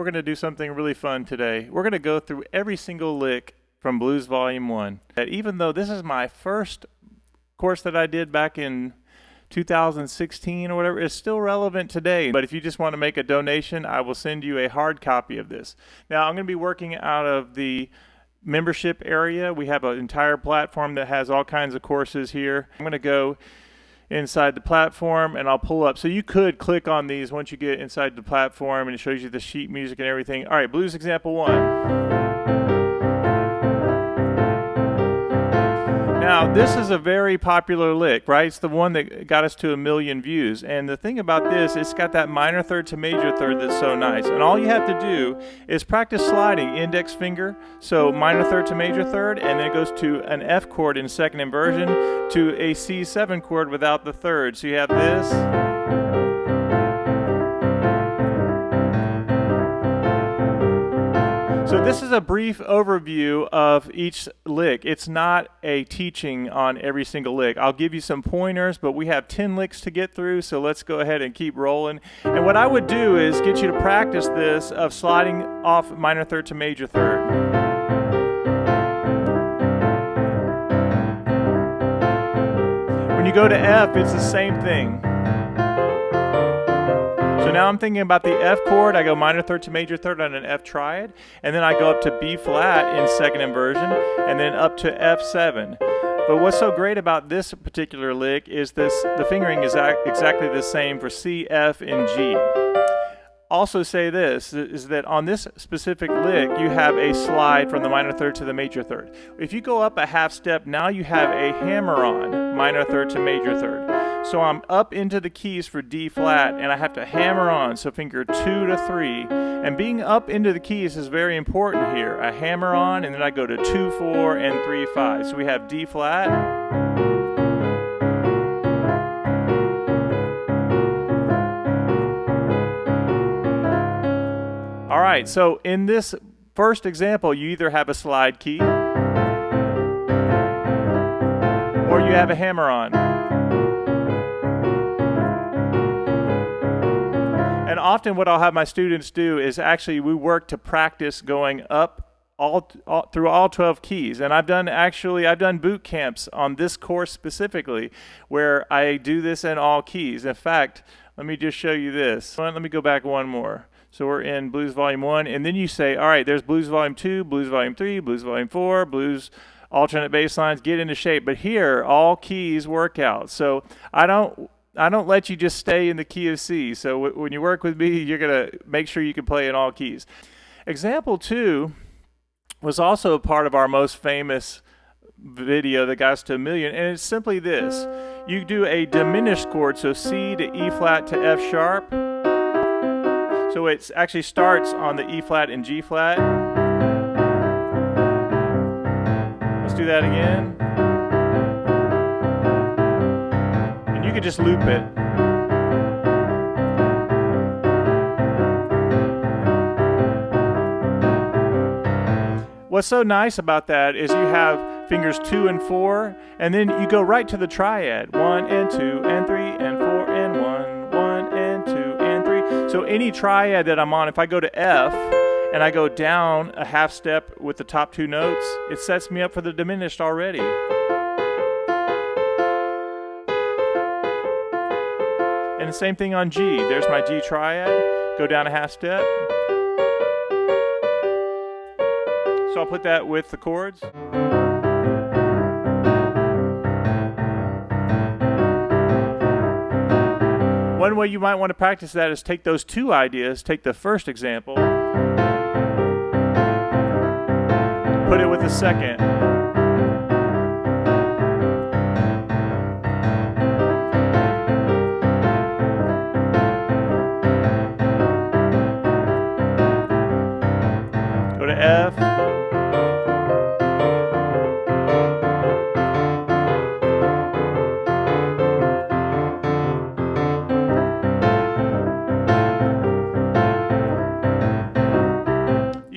we're going to do something really fun today. We're going to go through every single lick from Blues Volume 1. That even though this is my first course that I did back in 2016 or whatever, it's still relevant today. But if you just want to make a donation, I will send you a hard copy of this. Now, I'm going to be working out of the membership area. We have an entire platform that has all kinds of courses here. I'm going to go inside the platform and I'll pull up. So you could click on these once you get inside the platform and it shows you the sheet music and everything. All right, blues example 1. Now, this is a very popular lick, right? It's the one that got us to 1 million views. And the thing about this, it's got that minor third to major third that's so nice. And all you have to do is practice sliding index finger, so minor third to major third, and then it goes to an F chord in second inversion to a C7 chord without the third. So you have this. So this is a brief overview of each lick. It's not a teaching on every single lick. I'll give you some pointers, but we have 10 licks to get through, so let's go ahead and keep rolling. And what I would do is get you to practice this of sliding off minor third to major third. When you go to F, it's the same thing. So now I'm thinking about the F chord. I go minor third to major third on an F triad, and then I go up to B flat in second inversion, and then up to F7. But what's so great about this particular lick is the fingering is exactly the same for C, F, and G. Also say this, is that on this specific lick, you have a slide from the minor third to the major third. If you go up a half step, now you have a hammer-on minor third to major third. So I'm up into the keys for D flat, and I have to hammer on, so finger 2 to 3. And being up into the keys is very important here. I hammer on, and then I go to 2, 4, and 3, 5. So we have D flat. All right, so in this first example, you either have a slide key or you have a hammer-on. And often what I'll have my students do is actually we work to practice going up through all 12 keys. And I've done boot camps on this course specifically where I do this in all keys. In fact, let me just show you this. Let me go back one more. So we're in Blues Volume 1, and then you say, all right, there's Blues Volume 2, Blues Volume 3, Blues Volume 4, Blues alternate bass lines, get into shape. But here, all keys work out. So I don't let you just stay in the key of C. So when you work with me, you're going to make sure you can play in all keys. Example 2 was also a part of our most famous video that got us to 1 million, and it's simply this. You do a diminished chord, so C to E flat to F sharp. So it actually starts on the E flat and G flat. Let's do that again. And you could just loop it. What's so nice about that is you have fingers 2 and 4, and then you go right to the triad. 1 and 2 and 3 and 4 and 1, 1 and 2 and 3. So any triad that I'm on, if I go to F and I go down a half step with the top 2 notes, it sets me up for the diminished already. And the same thing on G. There's my G triad. Go down a half step. So I'll put that with the chords. One way you might want to practice that is take those 2 ideas, take the first example, put it with the second. Go to F.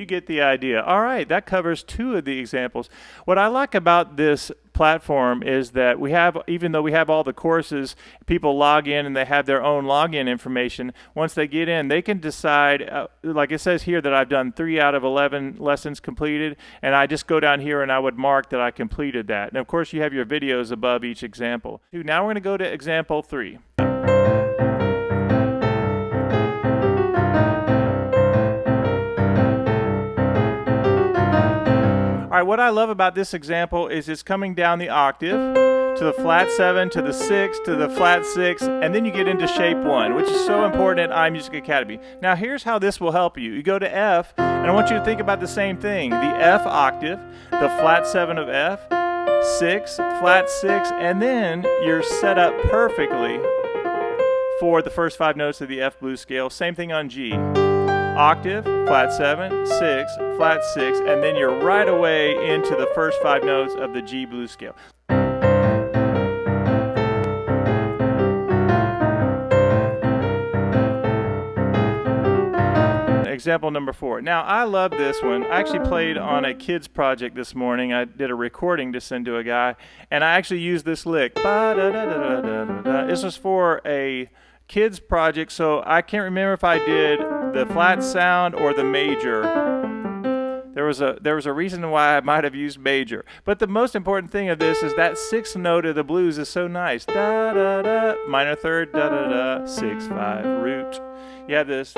Get the idea. All right, that covers 2 of the examples. What I like about this platform is that we have, even though we have all the courses, people log in and they have their own login information. Once they get in, they can decide, like it says here that I've done 3 out of 11 lessons completed, and I just go down here and I would mark that I completed that. And of course you have your videos above each example. Now we're going to go to example 3. All right, what I love about this example is it's coming down the octave to the flat 7, to the 6, to the flat 6, and then you get into shape 1, which is so important at iMusicAcademy. Now here's how this will help you. You go to F, and I want you to think about the same thing. The F octave, the flat 7 of F, 6, flat 6, and then you're set up perfectly for the first 5 notes of the F blues scale. Same thing on G. Octave, flat 7, 6, flat 6, and then you're right away into the first 5 notes of the G blues scale. Example number 4. Now I love this one. I actually played on a kids project this morning. I did a recording to send to a guy, and I actually used this lick. This was for a kids project, so I can't remember if I did the flat sound or the major. There was a reason why I might have used major. But the most important thing of this is that 6th note of the blues is so nice. Da da da, minor third, da da da, 6 5 root. You have this.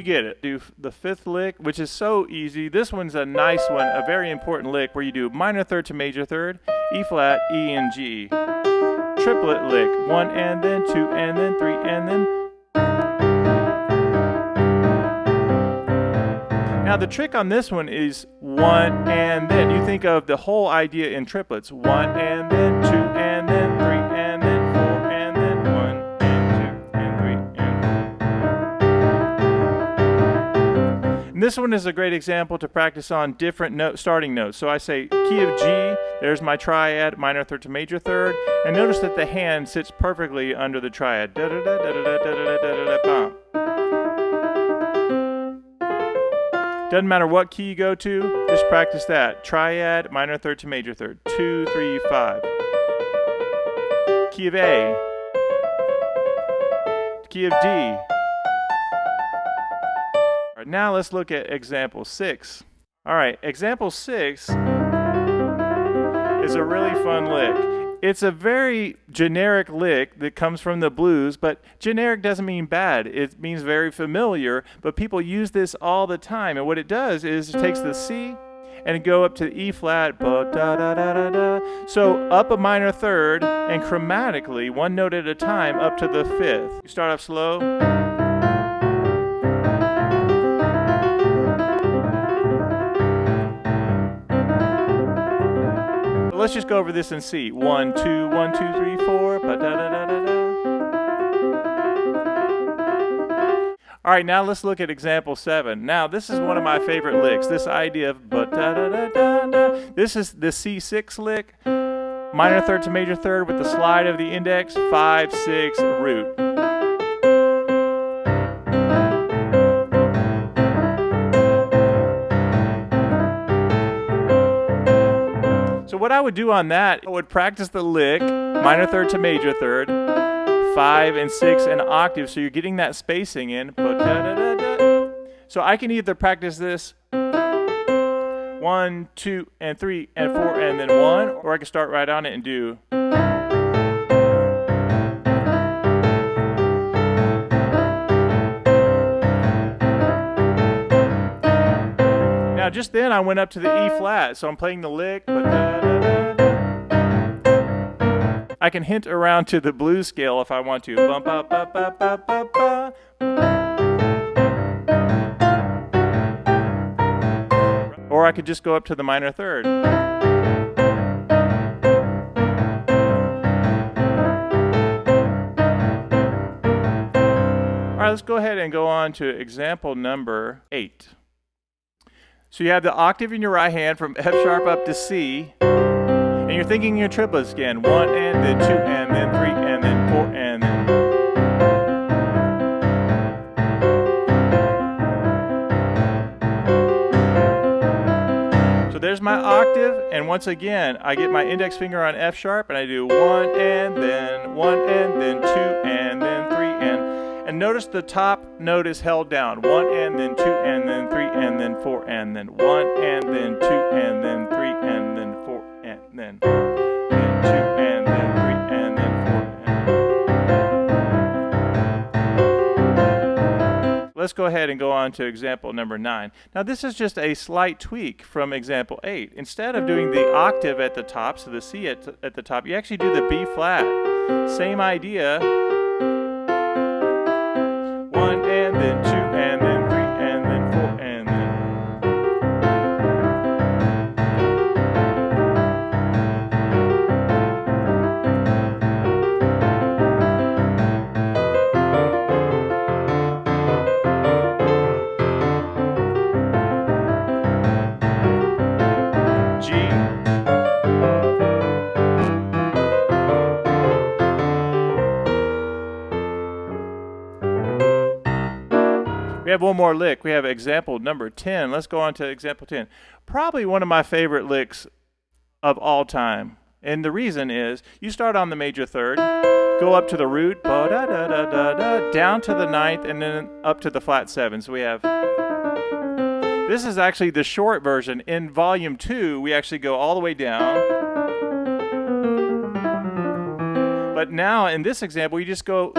Get it. Do the 5th lick, which is so easy. This one's a nice one, a very important lick where you do minor third to major third, E flat, E and G. Triplet lick, 1 and then 2 and then 3 and then. Now the trick on this one is 1 and then. You think of the whole idea in triplets. 1 and then 2 and then 3 and then 4 and then 1 and 2 and 3 and 4. And this one is a great example to practice on different starting notes. So I say key of G, there's my triad, minor third to major third, and notice that the hand sits perfectly under the triad. Da da da da da da da da da da. Doesn't matter what key you go to, just practice that. Triad, minor third to major third. 2, 3, 5. Key of A. Key of D. All right, now let's look at example 6. All right, example 6 is a really fun lick. It's a very generic lick that comes from the blues, but generic doesn't mean bad. It means very familiar, but people use this all the time. And what it does is it takes the C and go up to the E flat, da da da da da. So up a minor third and chromatically, one note at a time, up to the 5th. You start off slow. Let's just go over this and see. 1, 2, 1, 2, 3, 4. Da da da da da. All right, now let's look at example 7. Now this is one of my favorite licks. This idea of da da da da da. This is the C6 lick, minor third to major third with the slide of the index, 5, 6, root. So what I would do on that, I would practice the lick, minor third to major third, 5 and 6 and octave, so you're getting that spacing in. So I can either practice this 1, 2, and 3, and 4, and then 1, or I can start right on it and do. Now just then I went up to the E flat, so I'm playing the lick, I can hint around to the blues scale if I want to. Bump up, up, up, up, up, up. Or I could just go up to the minor third. All right, let's go ahead and go on to example number 8. So you have the octave in your right hand from F sharp up to C, and you're thinking your triplets again. 1 and then 2 and then 3 and then 4 and then. So there's my octave, and once again, I get my index finger on F sharp and I do 1 and then 1 and then 2 and then 3 and notice the top note is held down. 1 and then 2 and then 3 and then 4 and then 1 and then 2 and then 3 and then 4 and then 2 and then 3 and then 4 and. Let's go ahead and go on to example number 9. Now this is just a slight tweak from example 8. Instead of doing the octave at the top, so the C at the top, you actually do the B flat. Same idea. 1 and then 2 and then 3 and then 4 and then. G. We have one more lick. We have example number 10. Let's go on to example 10. Probably one of my favorite licks of all time. And the reason is you start on the major third, go up to the root, down to the ninth, and then up to the flat 7. So we have, this is actually the short version. In volume 2, we actually go all the way down. But now in this example, you just go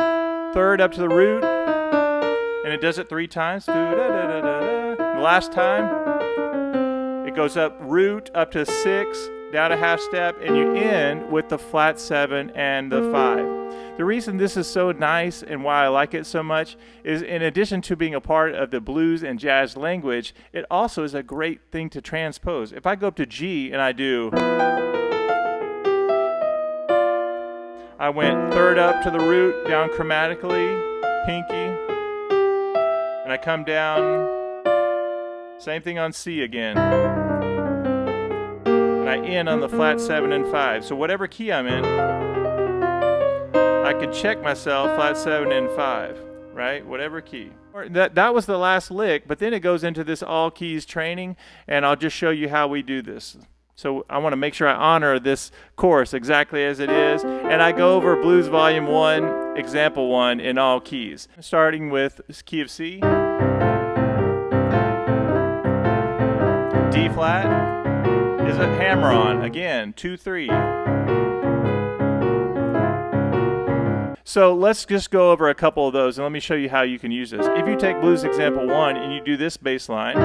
third up to the root, and it does it 3 times. The last time, it goes up root up to 6, down a half step, and you end with the flat 7 and the 5. The reason this is so nice and why I like it so much is, in addition to being a part of the blues and jazz language, it also is a great thing to transpose. If I go up to G and I do, I went third up to the root, down chromatically, pinky, and I come down, same thing on C again. And I end on the flat 7 and 5. So whatever key I'm in, I could check myself flat 7 and 5, right? Whatever key. That was the last lick, but then it goes into this all keys training, and I'll just show you how we do this. So I want to make sure I honor this course exactly as it is, and I go over Blues Volume 1, Example 1 in all keys. Starting with key of C, D flat is a hammer on, again, 2, 3. So let's just go over a couple of those, and let me show you how you can use this. If you take Blues Example 1 and you do this bass line,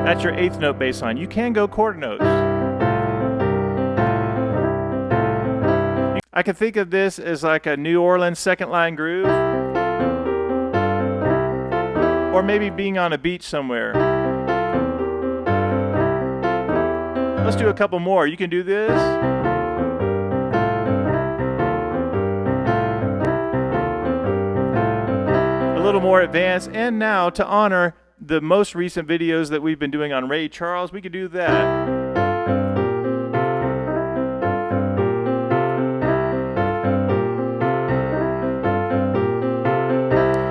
that's your 8th note bass line. You can go quarter notes. I can think of this as like a New Orleans second line groove, or maybe being on a beach somewhere. Let's do a couple more. You can do this. A little more advanced. And now, to honor the most recent videos that we've been doing on Ray Charles, we could do that.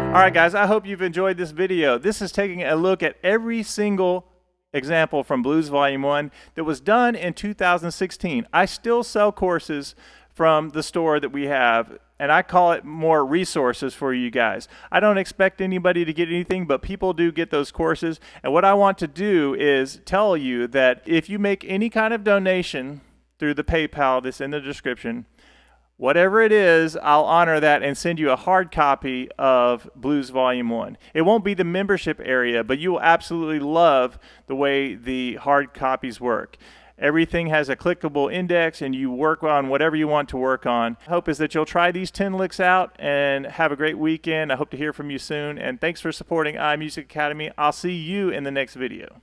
Alright guys, I hope you've enjoyed this video. This is taking a look at every single example from Blues Volume 1 that was done in 2016. I still sell courses from the store that we have, and I call it more resources for you guys. I don't expect anybody to get anything, but people do get those courses. And what I want to do is tell you that if you make any kind of donation through the PayPal that's in the description, whatever it is, I'll honor that and send you a hard copy of Blues Volume 1. It won't be the membership area, but you will absolutely love the way the hard copies work. Everything has a clickable index, and you work on whatever you want to work on. Hope is that you'll try these 10 licks out and have a great weekend. I hope to hear from you soon, and thanks for supporting iMusicAcademy. I'll see you in the next video.